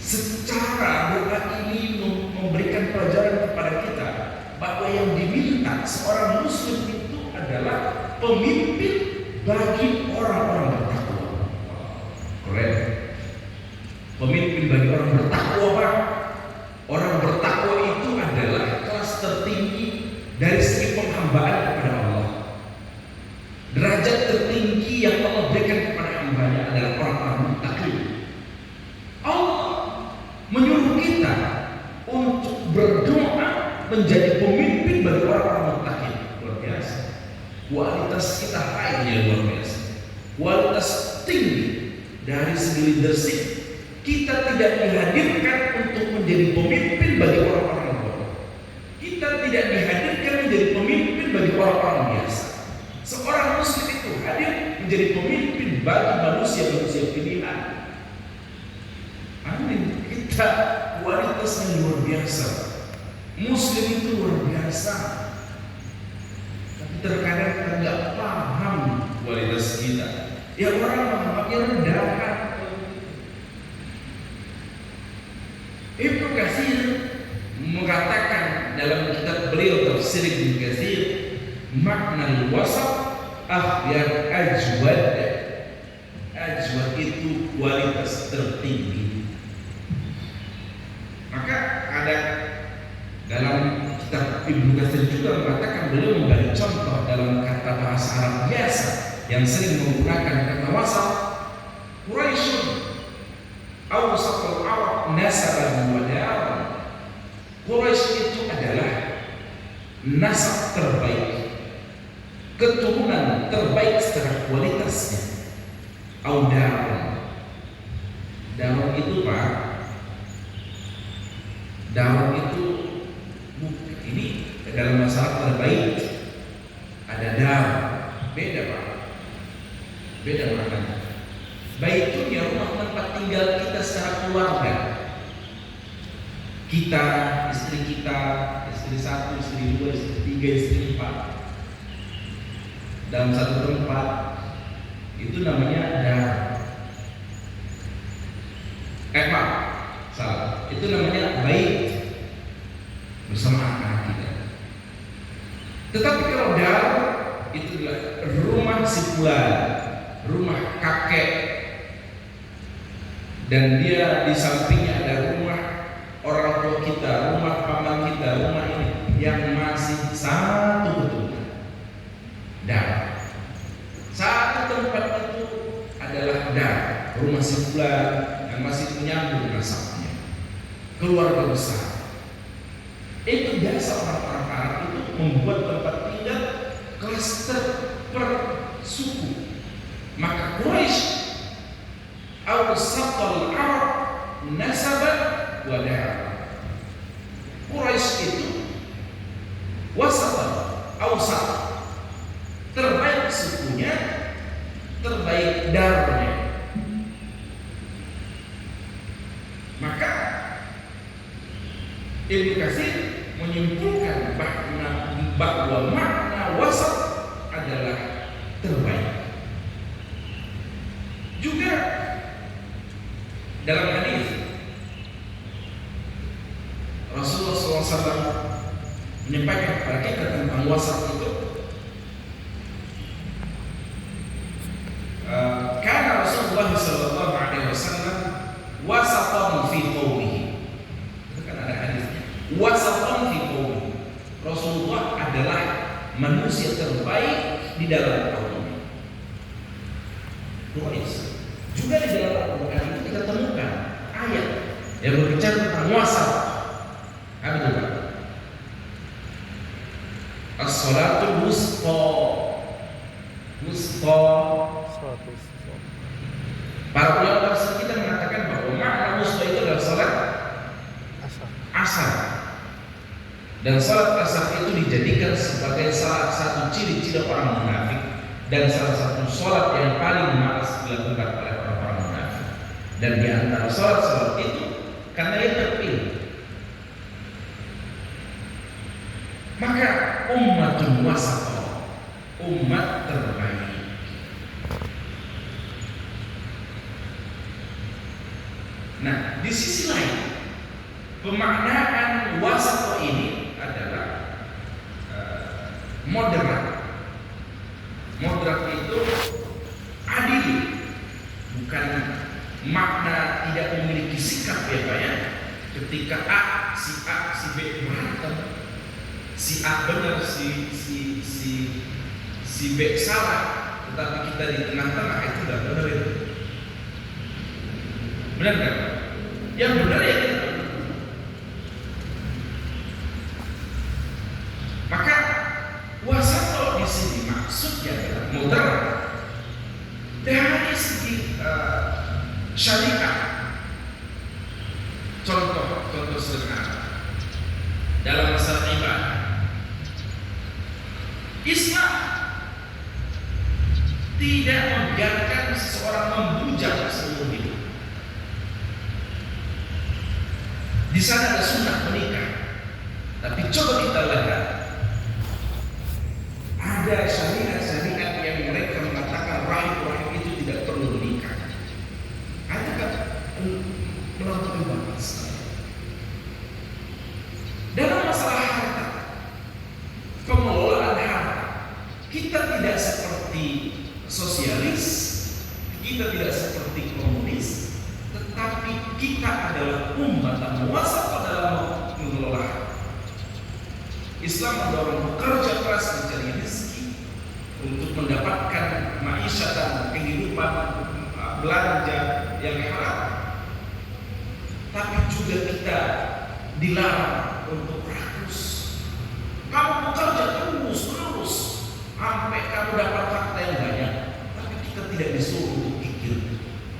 Secara doa ini memberikan pelajaran kepada kita bahwa yang diminta seorang muslim itu adalah pemimpin bagi orang-orang bertakwa. Keren. Pemimpin bagi orang bertakwa, Pak. Orang bertakwa itu adalah kelas tertinggi dari segi penghambaan kepada Allah. Derajat tertinggi yang Allah berikan kepada hambanya adalah orang-orang muttaqin. Allah menyuruh kita untuk berdoa menjadi pemimpin bagi orang-orang muttaqin. Luar biasa. Kualitas kita high-nya luar biasa. Kualitas tinggi dari segi leadership. Kita tidak dihadirkan untuk menjadi pemimpin bagi orang-orang bodoh. Kita tidak dihadirkan menjadi pemimpin bagi orang-orang biasa. Seorang muslim itu hadir menjadi pemimpin bagi manusia-manusia pilihan. Amin. Kita kualitasnya luar biasa. Muslim itu luar biasa. Tapi terkadang kita tidak paham kualitas kita. Ya orang menganggapnya rendahan. Ibnu Katsir mengatakan dalam kitab beliau Tafsir Ibnu Katsir, makna wasat akhyar ajwad. Ajwad itu kualitas tertinggi. Maka ada dalam kitab Ibnu Katsir juga mengatakan, beliau memberi contoh dalam kata bahasa Arab biasa yang sering menggunakan kata wasat. Quraisyun awsatul Arab nasaban wa daran. Quraisy itu adalah nasab terbaik, keturunan terbaik secara kualitasnya. Audaran. Daran itu Pak, daran itu ini dalam masalah terbaik ada dar, beda Pak, beda maknanya. Baitnya rumah tempat tinggal kita secara keluarga. Kita, istri kita, istri satu, istri dua, istri tiga, istri empat, dalam satu tempat, itu namanya dar. Maaf, salah. Itu namanya bait bersama anak kita. Tetapi kalau dar itu adalah rumah si fulan, rumah kakek, dan dia di sampingnya ada rumah orang tua kita, rumah paman kita, rumah ini yang masih satu keturunan. Dan satu tempat itu adalah dar, rumah sebelah yang masih menyambung nasabnya, keluarga besar. Itu biasa orang-orang Arab itu membuat tempat tinggal klaster per suku. Maka Quraisy awsatul Arab nasaban wa daran. Quraisy itu wasat, awsat, Ibnu Katsir menyimpulkan bahwa makna wasat adalah terbaik. Juga dalam hadis Rasulullah SAW menyampaikan kepada kita tentang wasat itu, karena Rasulullah SAW wasatan fi qaumihi. Itu kan ada hadisnya. Wasatan fi qaumihi. Rasulullah adalah manusia terbaik di dalam kaumnya. Juga di dalam Al-Quran itu kita temukan ayat yang berbicara tentang wasat. Apa itu, Pak? As-salatul wusta. Para ulama tafsir kita mengatakan bahwa makna wusta itu adalah salat asar. Dan salat asar itu dijadikan sebagai salah satu ciri-ciri orang munafik dan salah satu salat yang paling malas dilakukan oleh orang-orang munafik. Dan di antara salat-salat itu karena yang terpilih, maka ummatun wasatah, umat terbaik. Nah, di sisi lain, pemaknaan wasatah ini adalah moderat. Moderat itu adil, bukan makna tidak memiliki sikap ya Pak ya. Ketika A, si B berantem, si A benar, si B salah, tetapi kita di tengah-tengah, itu tidak benar itu. Benar kan? Yang benar ya kita. Maka wasatah di sini maksudnya adalah moderat dari segi syariat. Contoh sederhana dalam masalah ibadah, Islam tidak membiarkan seseorang membujang seumur hidup. Di sana ada sunnah menikah, tapi coba kita lihat, ada syariat-syariat yang mereka mengatakan rahim itu tidak perlu menikah. Ada kan melampaui batas. Dalam masalah harta, pengelolaan harta, kita tidak seperti sosialis, kita tidak seperti komunis, tetapi kita adalah umat yang wasat dalam mengelola harta. Islam mendorong bekerja keras mencari rezeki untuk mendapatkan maisha dan kehidupan belanja yang halal, tapi juga kita dilarang untuk rakus. Kamu bekerja terus sampai kamu dapat harta yang banyak, tapi kita tidak disuruh untuk kikir.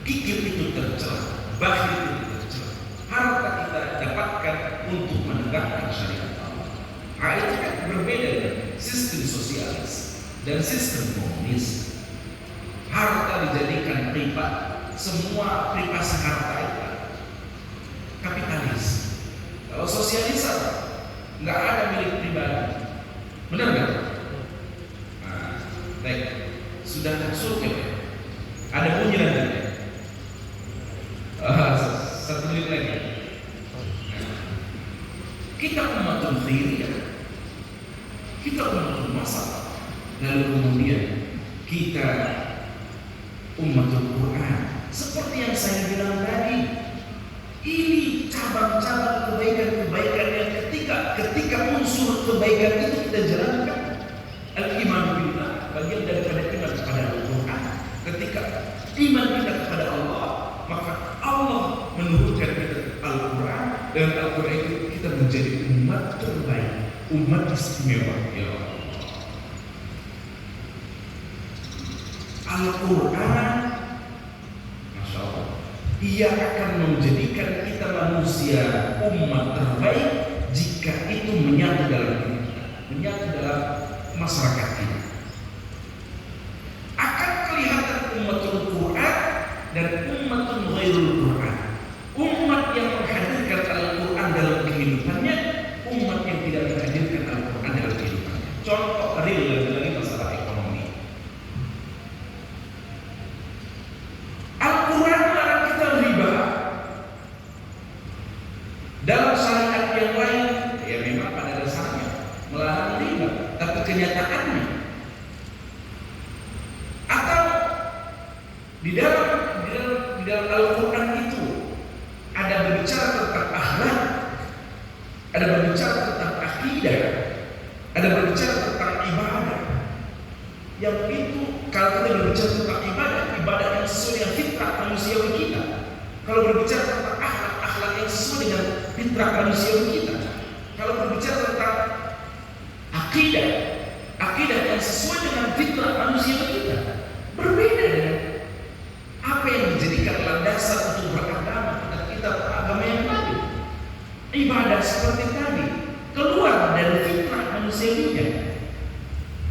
Kikir itu tercela, bakhil itu tercela. Harta kita dapatkan untuk menegakkan syariat Allah. Nah, itu kan berbeda dengan sistem sosialis dan sistem komunis. Harta dijadikan privat, semua privasi harta itu kapitalis. Kalau sosialis nggak ada milik pribadi, benar nggak? Nah, baik, sudah survei, ada bunyi lagi. Satu menit lagi. Kita umatul khairiyah, kita umatul masalah, lalu kemudian kita umatul Quran. Seperti yang saya bilang tadi, ini cabang-cabang kebaikan-kebaikan yang ketika unsur kebaikan itu kita jalankan. Al-iman billah, bagian daripada iman kepada Al-Quran. Ketika iman kita kepada Allah, maka Allah menurunkan kita Al-Quran, dan Al-Quran itu kita menjadi umat terbaik, umat istimewa. Ya Allah, Al-Quran, Masya Allah, ia akan menjadikan kita manusia umat terbaik jika itu menyatu dalam diri kita, menyatu dalam masyarakat kita. Akan kelihatan umatul Quran dan umatul ghairul Quran. Umat yang menghadirkan Al-Quran dalam kehidupannya kenyataannya. Atau di dalam Al-Quran itu ada berbicara tentang akhlak, ada berbicara tentang akidah, ada berbicara tentang ibadah. Yang itu kalau kita berbicara tentang ibadah yang sesuai dengan fitrah manusiawi kita. Kalau berbicara tentang akhlak yang sesuai dengan fitrah manusiawi kita. Kalau berbicara tentang akidah yang sesuai dengan fitrah manusiawi kita, berbeda dengan apa yang dijadikan landasan untuk beragama dan kita agama yang lain. Ibadah seperti tadi keluar dari fitrah manusiawinya.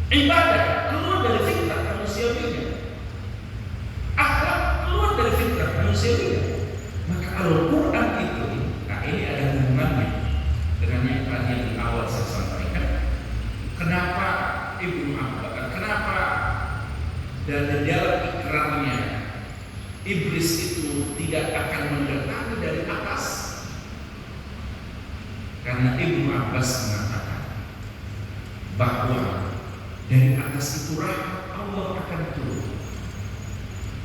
Ibadah keluar dari fitrah manusiawinya. Akhlak keluar dari fitrah manusiawinya. Maka Al-Quran itu, nah ini ada hubungannya dengan yang tadi yang di awal saya sampaikan. Kenapa dan dalam ikrarnya iblis itu tidak akan mendatangi dari atas? Karena Ibnu Abbas mengatakan bahwa dari atas itu rahmat Allah akan turun.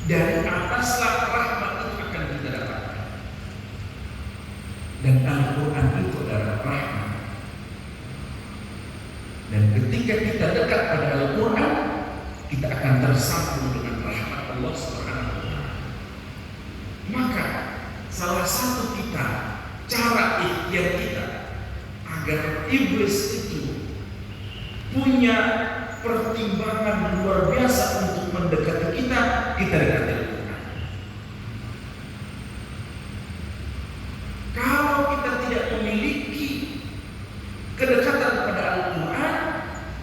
Dari ataslah rahmat itu akan kita dapatkan. Dan Al-Quran itu adalah rahmat. Dan ketika kita dekat pada Al-Quran, kita akan tersambung dengan rahmat Allah Subhanahu wa Ta'ala. Maka salah satu cara ikhtiar kita agar iblis itu punya pertimbangan luar biasa untuk mendekati kita dekati Al-Quran. Kalau kita tidak memiliki kedekatan kepada Al-Quran,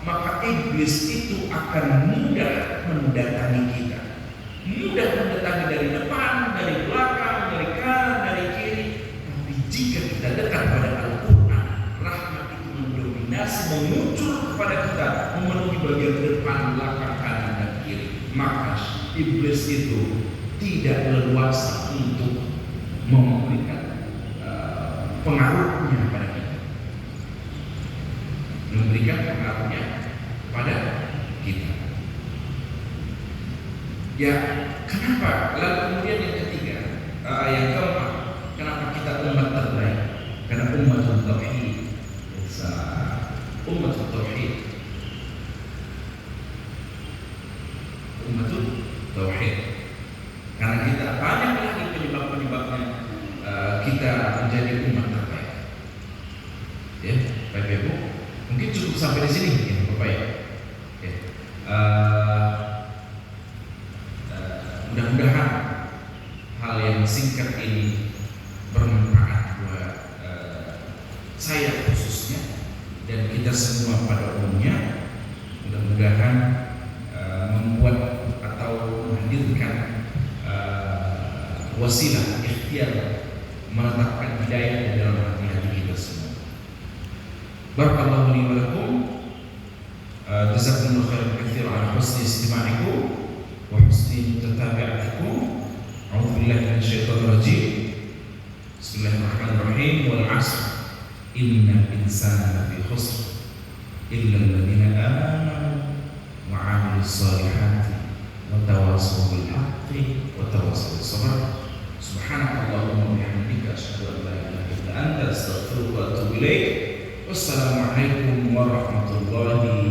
maka iblis itu akan mudah mendatangi kita. Mudah mendatangi dari depan, dari belakang, dari kanan, dari kiri. Tapi jika kita dekat pada Al-Quran, rahmat itu mendominasi, memuncul kepada kita, memenuhi bagian depan, belakang, kanan, dan kiri. Maka iblis itu tidak leluasa untuk memberikan pengaruhnya pada kita. Memberikan pengaruhnya pada kita. Ya, kenapa? Lalu kemudian yang ketiga, yang keempat, kenapa kita umat terbaik? Karena umatul tauhid. Umatul tauhid. Umatul tauhid. Karena kita banyak lagi penyebab-penyebabnya kita menjadi umat terbaik. Ya, Bapak Ibu, mungkin cukup sampai di sini, ya, Bapak Ibu. Ya. Mudah-mudahan hal yang singkat ini bermanfaat buat saya khususnya dan kita semua pada umumnya. Mudah-mudahan membuat atau menghadirkan wasilah ikhtiar menetapkan hidayah di dalam hati-hati kita semua. Barakallahu li wa lakum. Jazakumullahu khairan katsiran ala husni istima'ikum wa husni mutatabi'atikum. A'udzu billahi minasyaitonir rajim. Bismillahirrahmanirrahim. Wal 'asr innal insana lafi khusr illa alladziina aamanu wa 'amilus shalihati wa tawassaw bil haqqi wa tawassaw bis sabr. Subhanakallahumma wa bihamdika asyhadu an la ilaha illa anta astaghfiruka wa atubu ilaik. Wassalamualaikum warahmatullahi